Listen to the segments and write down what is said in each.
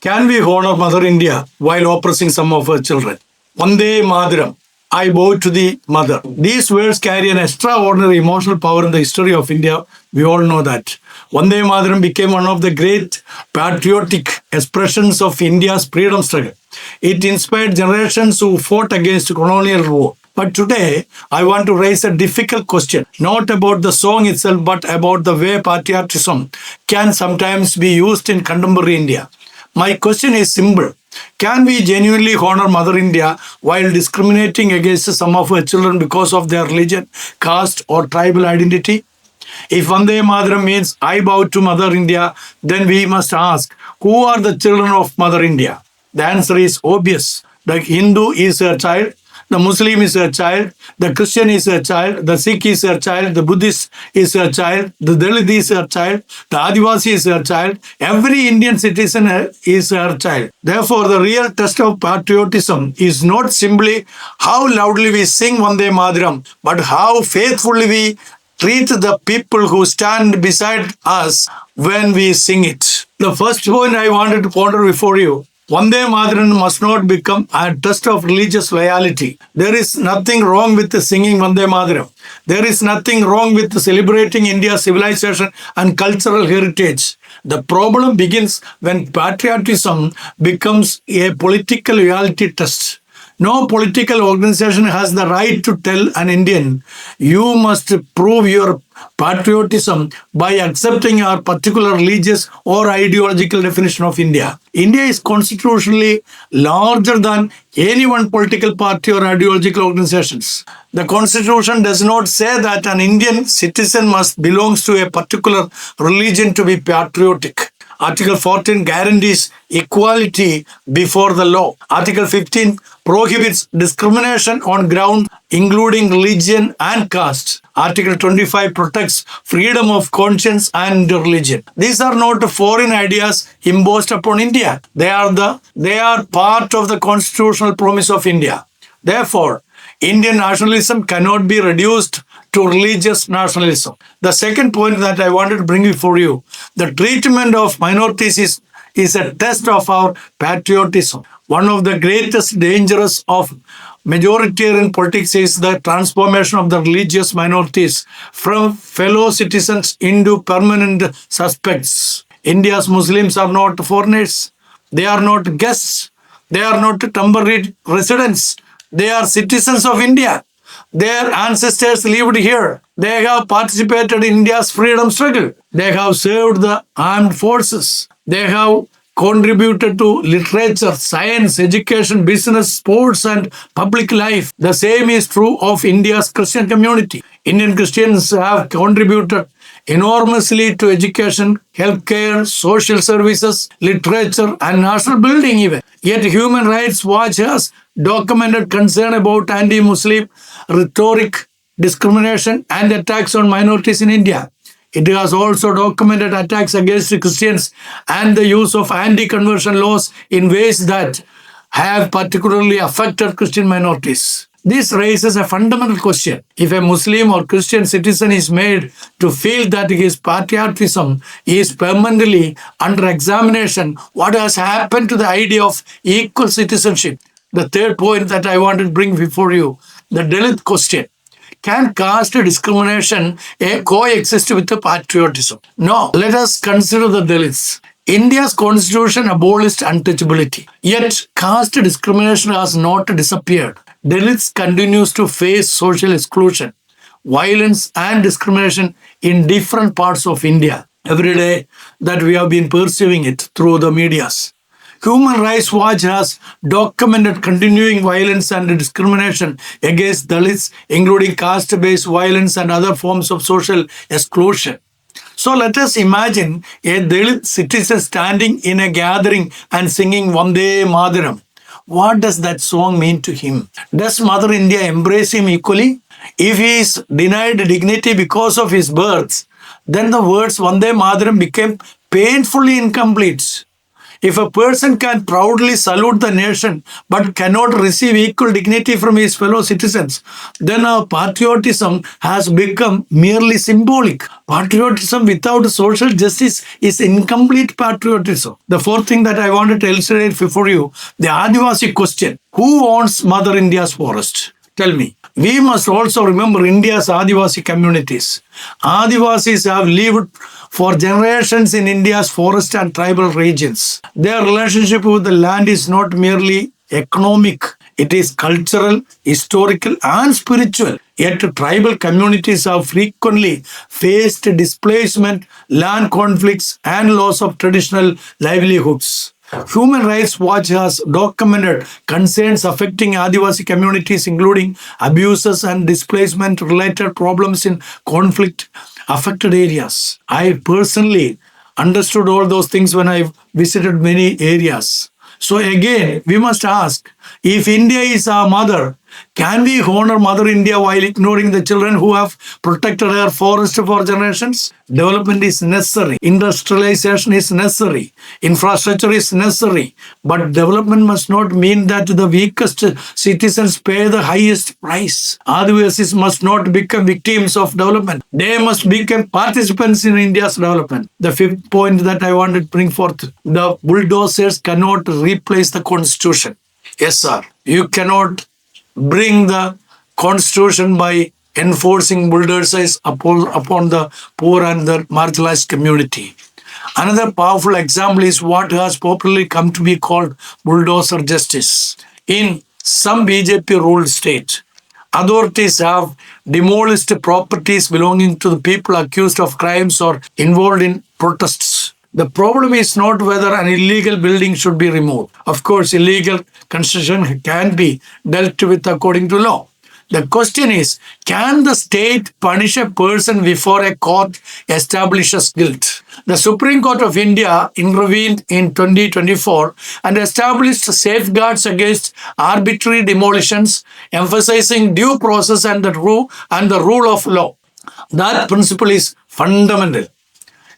Can we honor Mother India while oppressing some of her children? Vande Mataram. I bow to the mother. These words carry an extraordinary emotional power in the history of India. We all know that. Vande Mataram became one of the great patriotic expressions of India's freedom struggle. It inspired generations who fought against colonial rule. But today, I want to raise a difficult question, not about the song itself, but about the way patriotism can sometimes be used in contemporary India. My question is simple. Can we genuinely honor Mother India while discriminating against some of her children because of their religion, caste, or tribal identity? If Vande Mataram means I bow to Mother India, then we must ask, who are the children of Mother India? The answer is obvious. The Hindu is her child, the Muslim is her child, the Christian is her child, the Sikh is her child, the Buddhist is her child, the Dalit is her child, the Adivasi is her child. Every Indian citizen is her child. Therefore, the real test of patriotism is not simply how loudly we sing Vande Mataram, but how faithfully we treat the people who stand beside us when we sing it. The first point I wanted to ponder before you, Vande Mataram must not become a test of religious loyalty. There is nothing wrong with singing Vande Mataram. There is nothing wrong with celebrating India's civilization and cultural heritage. The problem begins when patriotism becomes a political loyalty test. No political organization has the right to tell an Indian, you must prove your patriotism by accepting our particular religious or ideological definition of India. India is constitutionally larger than any one political party or ideological organizations. The constitution does not say that an Indian citizen must belong to a particular religion to be patriotic. Article 14 guarantees equality before the law. Article 15 prohibits discrimination on ground including religion and caste. Article 25 protects freedom of conscience and religion. These are not foreign ideas imposed upon India. They are part of the constitutional promise of India. Therefore, Indian nationalism cannot be reduced to religious nationalism. The second point that I wanted to bring before you, the treatment of minorities is a test of our patriotism. One of the greatest dangers of majoritarian politics is the transformation of the religious minorities from fellow citizens into permanent suspects. India's Muslims are not foreigners. They are not guests. They are not temporary residents. They are citizens of India. Their ancestors lived here. They have participated in India's freedom struggle. They have served the armed forces. They have contributed to literature, science, education, business, sports, and public life. The same is true of India's Christian community. Indian Christians have contributed enormously to education, healthcare, social services, literature, and national building even. Yet Human Rights Watch has documented concern about anti-Muslim rhetoric, discrimination, and attacks on minorities in India. It has also documented attacks against Christians and the use of anti-conversion laws in ways that have particularly affected Christian minorities. This raises a fundamental question. If a Muslim or Christian citizen is made to feel that his patriotism is permanently under examination, what has happened to the idea of equal citizenship? The third point that I want to bring before you, the Dalit question. Can caste discrimination coexist with patriotism? No. Let us consider the Dalits. India's constitution abolished untouchability. Yet caste discrimination has not disappeared. Dalits continues to face social exclusion, violence and discrimination in different parts of India every day that we have been perceiving it through the medias. Human Rights Watch has documented continuing violence and discrimination against Dalits, including caste-based violence and other forms of social exclusion. So let us imagine a Dalit citizen standing in a gathering and singing Vande Mataram. What does that song mean to him? Does Mother India embrace him equally? If he is denied dignity because of his birth, then the words Vande Mataram became painfully incomplete. If a person can proudly salute the nation but cannot receive equal dignity from his fellow citizens, then our patriotism has become merely symbolic. Patriotism without social justice is incomplete patriotism. The fourth thing that I wanted to illustrate before you, the Adivasi question. Who owns Mother India's forest? Tell me. We must also remember India's Adivasi communities. Adivasis have lived for generations in India's forest and tribal regions. Their relationship with the land is not merely economic, it is cultural, historical, and spiritual. Yet tribal communities have frequently faced displacement, land conflicts, and loss of traditional livelihoods. Human Rights Watch has documented concerns affecting Adivasi communities, including abuses and displacement-related problems in conflict-affected areas. I personally understood all those things when I visited many areas. So again, we must ask, if India is our mother, can we honor Mother India while ignoring the children who have protected her forest for generations? Development is necessary. Industrialization is necessary. Infrastructure is necessary. But development must not mean that the weakest citizens pay the highest price. Adivasis must not become victims of development. They must become participants in India's development. The fifth point that I wanted to bring forth, the bulldozers cannot replace the constitution. Yes, sir. You cannot bring the constitution by enforcing bulldozers upon the poor and the marginalized community. Another powerful example is what has popularly come to be called bulldozer justice. In some BJP-ruled states, authorities have demolished properties belonging to the people accused of crimes or involved in protests. The problem is not whether an illegal building should be removed. Of course, illegal construction can be dealt with according to law. The question is, can the state punish a person before a court establishes guilt? The Supreme Court of India intervened in 2024 and established safeguards against arbitrary demolitions, emphasizing due process and the rule of law. That principle is fundamental.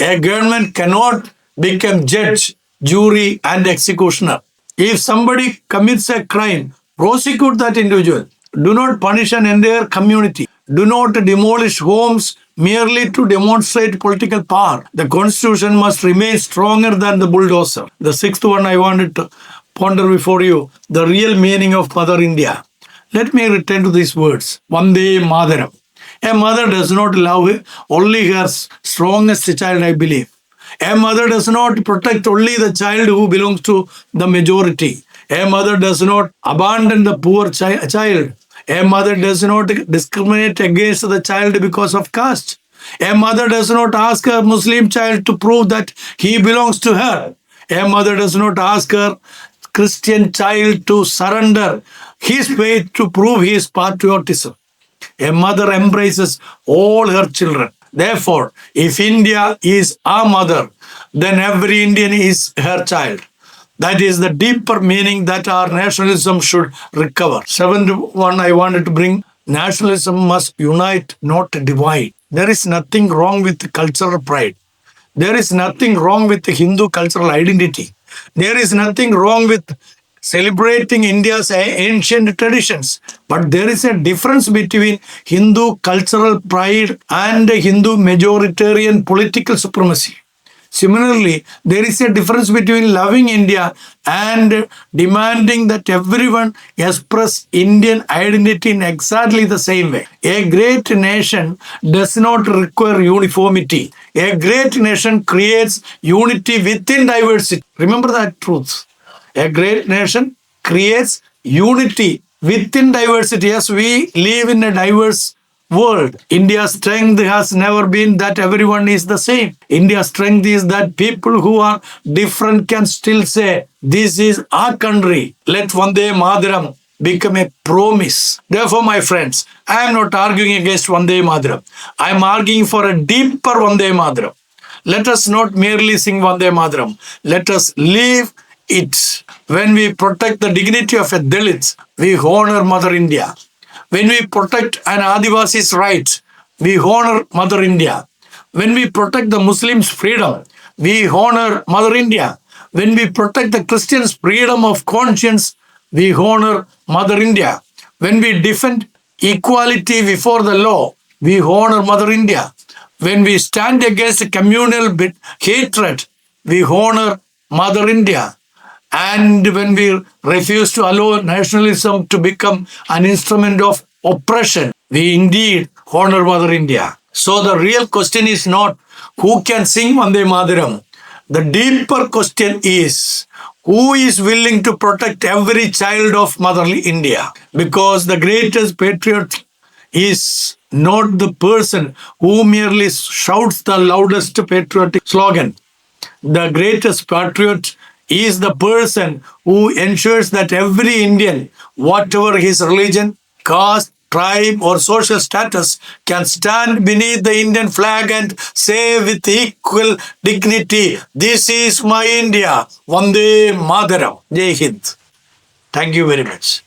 A government cannot become judge, jury, and executioner. If somebody commits a crime, prosecute that individual. Do not punish an entire community. Do not demolish homes merely to demonstrate political power. The constitution must remain stronger than the bulldozer. The sixth one I wanted to ponder before you, the real meaning of Mother India. Let me return to these words. Vande Mataram. A mother does not love only her strongest child, I believe. A mother does not protect only the child who belongs to the majority. A mother does not abandon the poor child. A mother does not discriminate against the child because of caste. A mother does not ask her Muslim child to prove that he belongs to her. A mother does not ask her Christian child to surrender his faith to prove his patriotism. A mother embraces all her children. Therefore, if India is our mother, then every Indian is her child. That is the deeper meaning that our nationalism should recover. Seventh one I wanted to bring, nationalism must unite, not divide. There is nothing wrong with cultural pride. There is nothing wrong with the Hindu cultural identity. There is nothing wrong with celebrating India's ancient traditions. But there is a difference between Hindu cultural pride and Hindu majoritarian political supremacy. Similarly, there is a difference between loving India and demanding that everyone express Indian identity in exactly the same way. A great nation does not require uniformity. A great nation creates unity within diversity. Remember that truth. A great nation creates unity within diversity. As we live in a diverse world, India's strength has never been that everyone is the same. India's strength is that people who are different can still say, this is our country. Let Vande Mataram become a promise. Therefore, my friends, I am not arguing against Vande Mataram. I am arguing for a deeper Vande Mataram. Let us not merely sing Vande Mataram. Let us live it. When we protect the dignity of a Dalit, we honor Mother India. When we protect an Adivasi's rights, we honor Mother India. When we protect the Muslims' freedom, we honor Mother India. When we protect the Christians' freedom of conscience, we honor Mother India. When we defend equality before the law, we honor Mother India. When we stand against communal hatred, we honor Mother India. And when we refuse to allow nationalism to become an instrument of oppression, we indeed honor Mother India. So the real question is not who can sing Vande Mataram. The deeper question is who is willing to protect every child of motherly India? Because the greatest patriot is not the person who merely shouts the loudest patriotic slogan. The greatest patriot is the person who ensures that every Indian, whatever his religion, caste, tribe, or social status, can stand beneath the Indian flag and say with equal dignity, "This is my India. Vande Mataram." Jai Hind. Thank you very much.